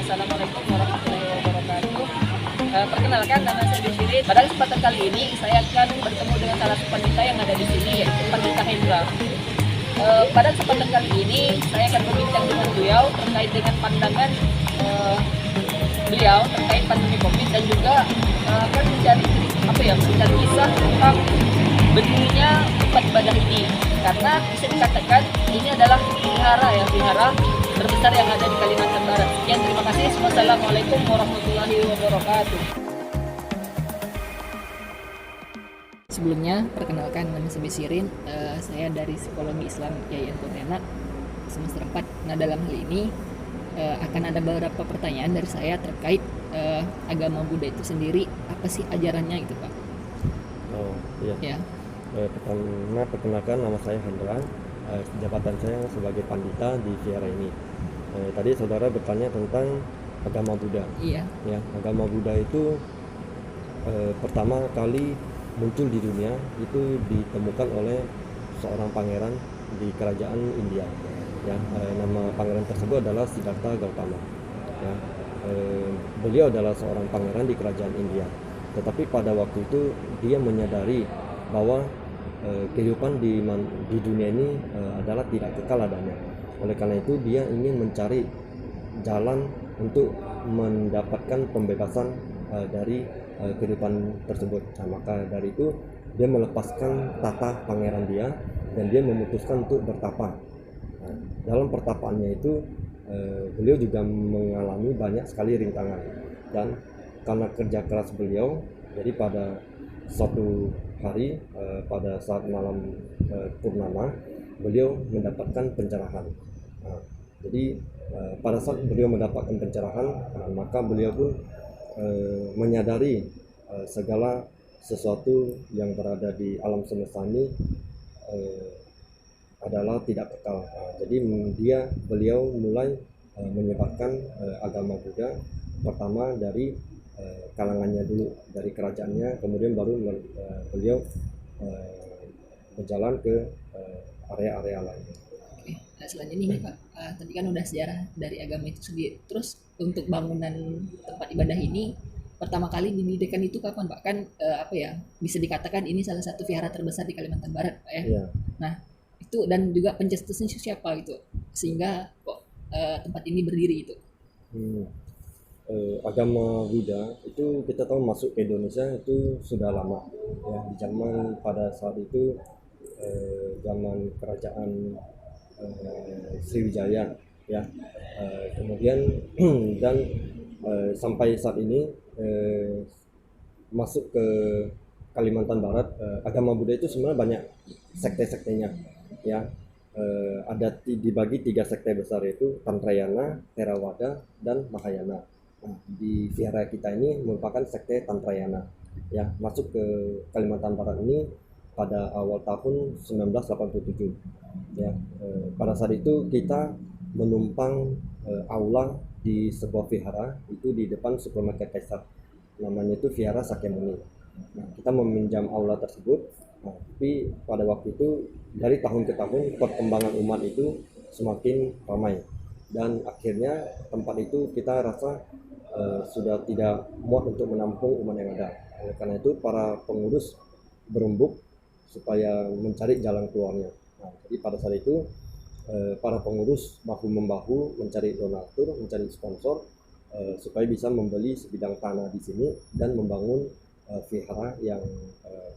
Assalamualaikum warahmatullahi wabarakatuh. Perkenalkan, nama saya Desiri. Pada kesempatan kali ini saya akan bertemu dengan salah satu pendeta yang ada di sini, yaitu Pendeta Hendra. Pada kesempatan kali ini saya akan berbincang dengan beliau terkait dengan pandangan beliau terkait pandemi COVID, dan juga akan mencari kisah tentang berdirinya tempat ibadah ini, karena bisa dikatakan ini adalah vihara terbesar yang ada di Kalimantan Barat. Sekian, terima kasih. Wassalamualaikum warahmatullahi wabarakatuh. Sebelumnya, perkenalkan, nama saya Sirin. Saya dari Psikologi Islam YIN Pontianak semester 4. Nah, dalam hal ini akan ada beberapa pertanyaan dari saya terkait agama Buddha itu sendiri. Apa sih ajarannya gitu, Pak? Oh iya. Ya. Pertama, perkenalkan, nama saya Hendra. Jabatan saya sebagai pandita di vihara ini. Tadi saudara bertanya tentang agama Buddha. Iya. Ya, agama Buddha itu pertama kali muncul di dunia itu ditemukan oleh seorang pangeran di kerajaan India. Ya, nama pangeran tersebut adalah Siddhartha Gautama. Ya, beliau adalah seorang pangeran di kerajaan India. Tetapi pada waktu itu dia menyadari bahwa kehidupan di dunia ini adalah tidak kekal adanya. Oleh karena itu dia ingin mencari jalan untuk mendapatkan pembebasan dari kehidupan tersebut. Nah, maka dari itu dia melepaskan tata pangeran dia dan dia memutuskan untuk bertapa. Nah, dalam pertapaannya itu beliau juga mengalami banyak sekali rintangan, dan karena kerja keras beliau, jadi pada suatu hari pada saat malam purnama beliau mendapatkan pencerahan. Nah, jadi pada saat beliau mendapatkan pencerahan, maka beliau pun menyadari segala sesuatu yang berada di alam semesta ini adalah tidak kekal. Jadi beliau mulai menyebarkan agama Buddha, pertama dari kalangannya dulu, dari kerajaannya, kemudian baru beliau berjalan ke area-area lain. Oke. Nah, selanjutnya nih Pak, tadi kan udah sejarah dari agama itu sendiri. Terus untuk bangunan tempat ibadah ini pertama kali didirikan itu kapan, Pak? Kan bisa dikatakan ini salah satu vihara terbesar di Kalimantan Barat, Pak ya. Iya. Nah, itu dan juga pencetusnya siapa gitu, sehingga kok tempat ini berdiri itu. Agama Buddha itu kita tahu masuk ke Indonesia itu sudah lama, ya, di zaman pada saat itu zaman kerajaan Sriwijaya, ya, kemudian dan sampai saat ini masuk ke Kalimantan Barat. Agama Buddha itu sebenarnya banyak sekte-sektenya, ya. Ada dibagi 3 sekte besar, yaitu Tantrayana, Theravada, dan Mahayana. Nah, di vihara kita ini merupakan sekte Tantrayana, ya, masuk ke Kalimantan Barat ini pada awal tahun 1987, ya. Pada saat itu kita menumpang aula di sebuah vihara itu di depan supermarket Kaisar, namanya itu Vihara Sakyamuni. Nah, kita meminjam aula tersebut. Nah, tapi pada waktu itu dari tahun ke tahun perkembangan umat itu semakin ramai, dan akhirnya tempat itu kita rasa sudah tidak muat untuk menampung umat yang ada. Oleh karena itu para pengurus berembuk supaya mencari jalan keluarnya. Nah, jadi pada saat itu para pengurus bahu membahu mencari donatur, mencari sponsor supaya bisa membeli sebidang tanah di sini dan membangun vihara yang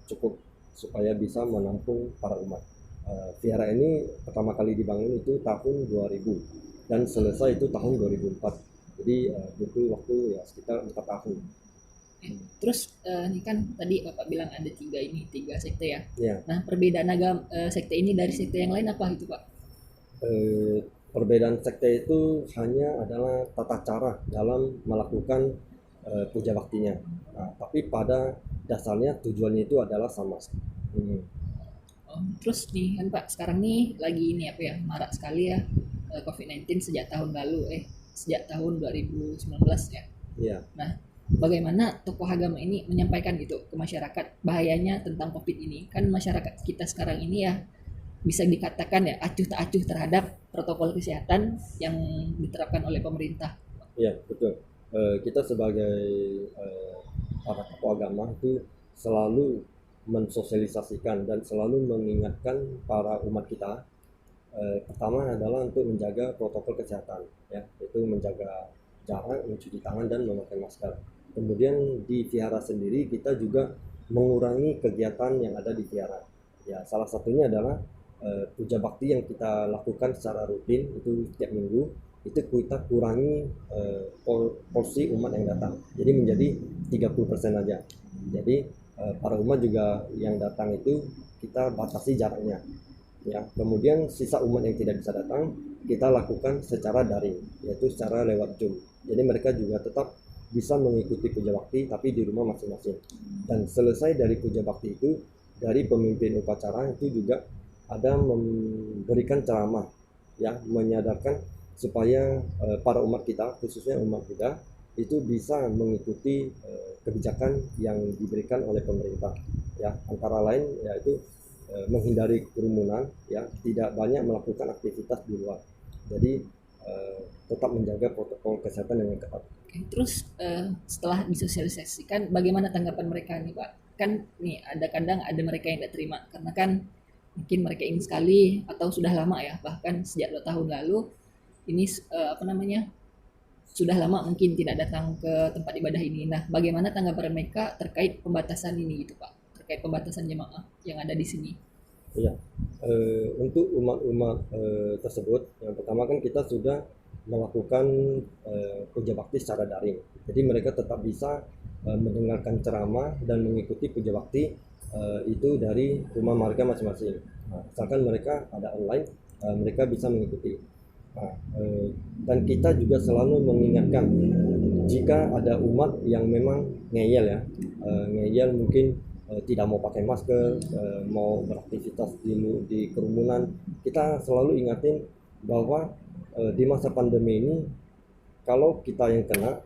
cukup supaya bisa menampung para umat. Vihara ini pertama kali dibangun itu tahun 2000 dan selesai itu tahun 2004. Jadi butuh waktu ya sekitar 4 tahun. Terus ini kan tadi Bapak bilang ada 3 sekte ya. Ya. Nah, perbedaan agama sekte ini dari sekte yang lain apa itu, Pak? Perbedaan sekte itu hanya adalah tata cara dalam melakukan puja baktinya. Nah, tapi pada dasarnya tujuannya itu adalah sama. Terus nih kan Pak, sekarang nih lagi marak sekali ya COVID-19 sejak tahun 2019 ya. Iya. Nah, bagaimana tokoh agama ini menyampaikan gitu ke masyarakat bahayanya tentang COVID ini? Kan masyarakat kita sekarang ini ya bisa dikatakan ya acuh tak acuh terhadap protokol kesehatan yang diterapkan oleh pemerintah. Iya, betul. Kita sebagai eh, para tokoh agama itu selalu mensosialisasikan dan selalu mengingatkan para umat kita. Pertama adalah untuk menjaga protokol kesehatan, ya, yaitu menjaga jarak, mencuci tangan dan memakai masker. Kemudian di vihara sendiri kita juga mengurangi kegiatan yang ada di vihara. Ya, salah satunya adalah puja bakti yang kita lakukan secara rutin itu setiap minggu itu kita kurangi porsi umat yang datang. Jadi menjadi 30% aja. Jadi para umat juga yang datang itu kita batasi jaraknya. Ya, kemudian sisa umat yang tidak bisa datang kita lakukan secara daring, yaitu secara lewat Zoom. Jadi mereka juga tetap bisa mengikuti puja bakti tapi di rumah masing-masing. Dan selesai dari puja bakti itu, dari pemimpin upacara itu juga ada memberikan ceramah, ya, menyadarkan supaya para umat kita, khususnya umat Buddha, itu bisa mengikuti kebijakan yang diberikan oleh pemerintah, ya, antara lain yaitu menghindari kerumunan, ya, tidak banyak melakukan aktivitas di luar. Jadi tetap menjaga protokol kesehatan dengan ketat. Oke, terus setelah disosialisasikan, bagaimana tanggapan mereka nih Pak? Kan nih ada kadang ada mereka yang tidak terima karena kan mungkin mereka ingin sekali atau sudah lama ya, bahkan sejak 2 tahun lalu ini apa namanya sudah lama mungkin tidak datang ke tempat ibadah ini. Nah, bagaimana tanggapan mereka terkait pembatasan ini gitu Pak? Terkait pembatasan jemaah yang ada di sini. Iya, untuk umat-umat tersebut, yang pertama kan kita sudah melakukan puja bakti secara daring. Jadi mereka tetap bisa mendengarkan ceramah dan mengikuti puja bakti itu dari rumah mereka masing-masing. Nah, misalkan mereka ada online, mereka bisa mengikuti. Nah, dan kita juga selalu mengingatkan jika ada umat yang memang ngeyel, ya, ngeyel mungkin tidak mau pakai masker, mau beraktivitas di kerumunan, kita selalu ingatin bahwa di masa pandemi ini kalau kita yang kena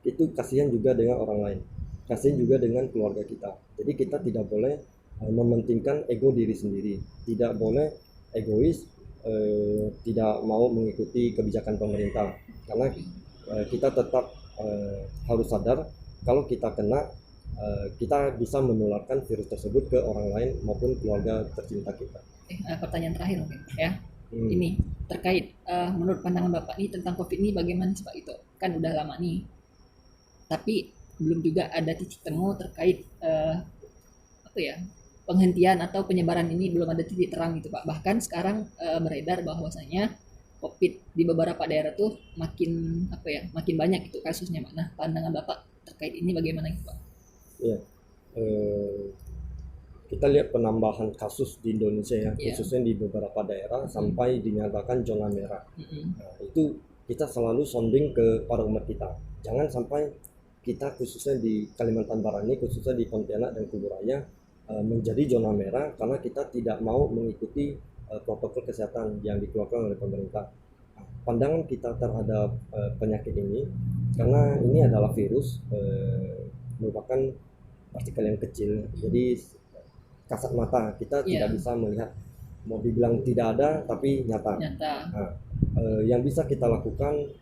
itu kasihan juga dengan orang lain, kasihan juga dengan keluarga kita. Jadi kita tidak boleh mementingkan ego diri sendiri, tidak boleh egois, tidak mau mengikuti kebijakan pemerintah, karena kita tetap harus sadar kalau kita kena kita bisa menularkan virus tersebut ke orang lain maupun keluarga tercinta kita. Pertanyaan terakhir mungkin ya. Ini terkait menurut pandangan Bapak nih tentang COVID ini bagaimana sih Pak itu? Kan udah lama nih. Tapi belum juga ada titik temu terkait apa ya? Penghentian atau penyebaran ini belum ada titik terang gitu Pak. Bahkan sekarang beredar bahwasanya COVID di beberapa daerah tuh makin apa ya? Makin banyak itu kasusnya Pak. Nah, pandangan Bapak terkait ini bagaimana gitu Pak? Ya, kita lihat penambahan kasus di Indonesia, ya, khususnya di beberapa daerah sampai dinyatakan zona merah. Nah, itu kita selalu sounding ke para umat kita, jangan sampai kita khususnya di Kalimantan Barat ini, khususnya di Pontianak dan Kuburaya menjadi zona merah karena kita tidak mau mengikuti protokol kesehatan yang dikeluarkan oleh pemerintah. Pandangan kita terhadap penyakit ini, karena ini adalah virus, merupakan partikel yang kecil, jadi kasat mata kita tidak bisa melihat, mau dibilang tidak ada tapi nyata. Nah, yang bisa kita lakukan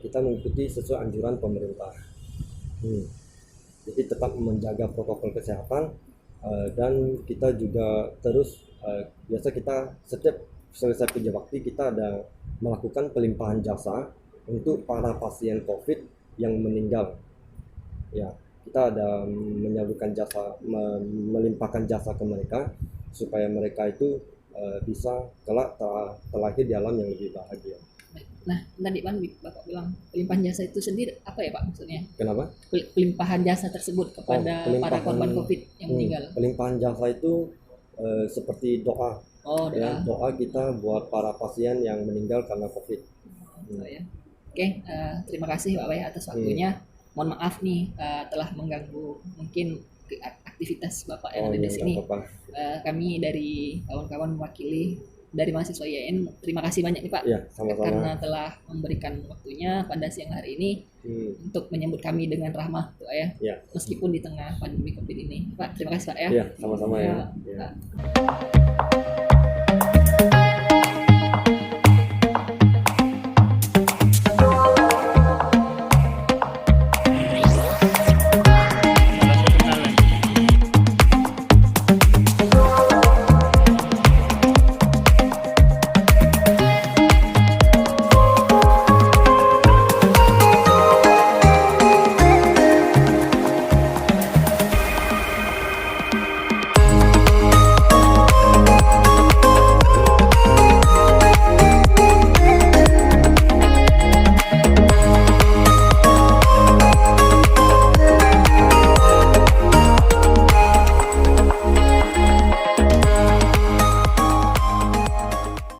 kita mengikuti sesuai anjuran pemerintah. Jadi tetap menjaga protokol kesehatan dan kita juga terus biasa kita setiap selesai puja bakti kita ada melakukan pelimpahan jasa untuk para pasien COVID yang meninggal. Ya, kita ada menyalurkan jasa, melimpahkan jasa ke mereka supaya mereka itu bisa kelak terlahir di alam yang lebih bahagia. Nah, tadi kan Bapak bilang pelimpahan jasa itu sendiri apa ya Pak maksudnya? Kenapa? Pelimpahan jasa tersebut kepada para korban COVID yang meninggal. Pelimpahan jasa itu seperti doa. Ya, doa kita buat para pasien yang meninggal karena COVID. Ya. Oke, terima kasih Pak Wai atas waktunya. Mohon maaf nih telah mengganggu mungkin aktivitas Bapak yang ada di sini. Kami dari kawan-kawan mewakili dari mahasiswa IAIN, terima kasih banyak nih Pak. Ya, sama-sama. Karena telah memberikan waktunya pada siang hari ini untuk menyambut kami dengan rahmah Pak ya. Meskipun di tengah pandemi COVID ini. Pak, terima kasih Pak ya. Ya, sama-sama ya.